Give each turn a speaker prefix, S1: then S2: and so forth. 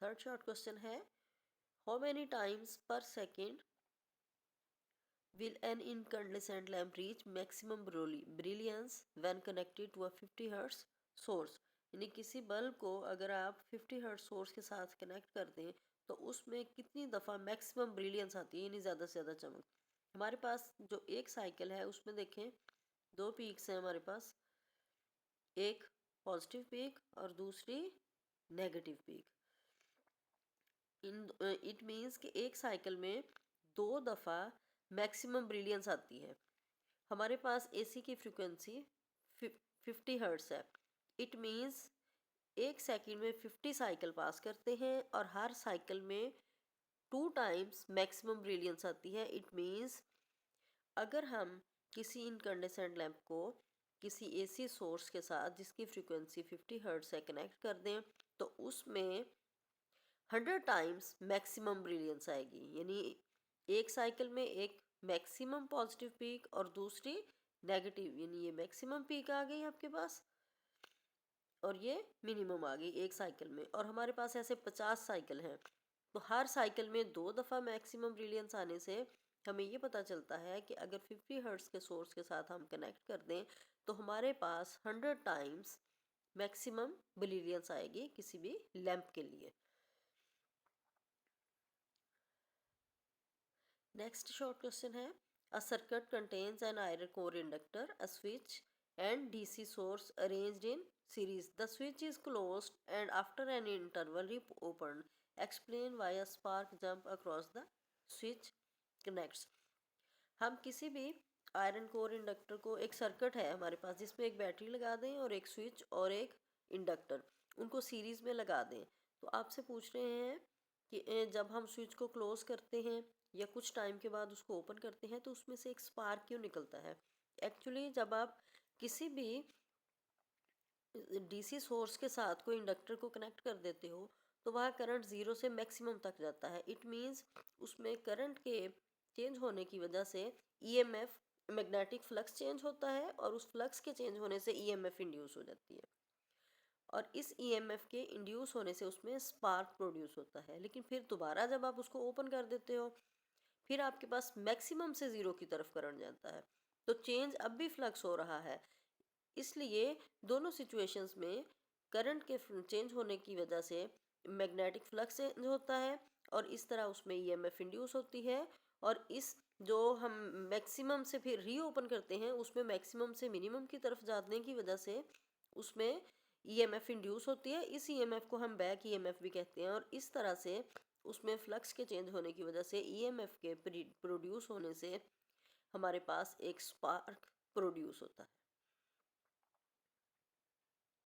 S1: Third short question है, how many times पर second will an incandescent lamp reach maximum brilliance when connected to a 50 Hz source? यानी किसी bulb को अगर आप 50 हर्ट्ज सोर्स के साथ कनेक्ट कर दें तो उसमें कितनी दफ़ा मैक्सिमम ब्रिलियंस आती है, यानी ज़्यादा से ज़्यादा चमक। हमारे पास जो एक साइकिल है उसमें देखें दो पीक्स हैं हमारे पास, एक पॉजिटिव पीक और दूसरी नेगेटिव पीक। इट मीन्स कि एक साइकिल में दो दफ़ा मैक्सिमम ब्रिलियंस आती है। हमारे पास एसी की फ्रीक्वेंसी 50 हर्ट्ज है। इट मीन्स एक सेकंड में 50 साइकिल पास करते हैं और हर साइकिल में 2 टाइम्स मैक्सिमम ब्रिलियंस आती है। इट मीन्स अगर हम किसी इनकंडेसेंट लैंप को किसी एसी सोर्स के साथ जिसकी फ्रीक्वेंसी 50 हर्ट्ज से कनेक्ट कर दें तो उसमें 100 टाइम्स मैक्सिमम ब्रिलियंस आएगी। यानी एक साइकिल में एक मैक्सिमम पॉजिटिव पीक और दूसरी नेगेटिव, यानी ये मैक्सिमम पीक आ गई आपके पास और ये मिनिमम आ गई एक साइकिल में। और हमारे पास ऐसे 50 साइकिल हैं तो हर साइकिल में दो दफ़ा मैक्सिमम ब्रिलियंस आने से हमें ये पता चलता है कि अगर 50 हर्ट्ज के सोर्स के साथ हम कनेक्ट कर दें तो हमारे पास 100 टाइम्स मैक्सिमम ब्रिलियंस आएगी किसी भी लैंप के लिए। नेक्स्ट शॉर्ट क्वेश्चन है, a circuit contains an iron core inductor, a switch and DC source arranged in series. The switch is closed and after an interval reopened. Explain why a spark jump across the switch connects. हम किसी भी iron core inductor को, एक circuit है हमारे पास जिसमें एक battery लगा दें और एक स्विच और एक इंडक्टर, उनको सीरीज में लगा दें। तो आपसे पूछ रहे हैं कि जब हम स्विच को क्लोज करते हैं या कुछ टाइम के बाद उसको ओपन करते हैं तो उसमें से एक स्पार्क क्यों निकलता है। एक्चुअली जब आप किसी भी डीसी सोर्स के साथ कोई इंडक्टर को कनेक्ट कर देते हो तो वह करंट ज़ीरो से मैक्सिमम तक जाता है। इट मीन्स उसमें करंट के चेंज होने की वजह से ईएमएफ, मैग्नेटिक फ्लक्स चेंज होता है और उस फ्लक्स के चेंज होने से ईएमएफ इंड्यूस हो जाती है और इस ईएमएफ के इंड्यूस होने से उसमें स्पार्क प्रोड्यूस होता है। लेकिन फिर दोबारा जब आप उसको ओपन कर देते हो फिर आपके पास मैक्सिमम से ज़ीरो की तरफ करंट जाता है तो चेंज अब भी फ्लक्स हो रहा है। इसलिए दोनों सिचुएशंस में करंट के चेंज होने की वजह से मैग्नेटिक फ्लक्स चेंज होता है और इस तरह उसमें ईएमएफ इंड्यूस होती है और इस जो हम मैक्सिमम से फिर रीओपन करते हैं उसमें मैक्सिमम से मिनिमम की तरफ जाने की वजह से उसमें ईएमएफ इंड्यूस होती है। इस ईएमएफ को हम बैक ईएमएफ भी कहते हैं और इस तरह से उसमें फ्लक्स के चेंज होने की वजह से ईएमएफ के प्रोड्यूस होने से हमारे पास एक स्पार्क प्रोड्यूस होता है।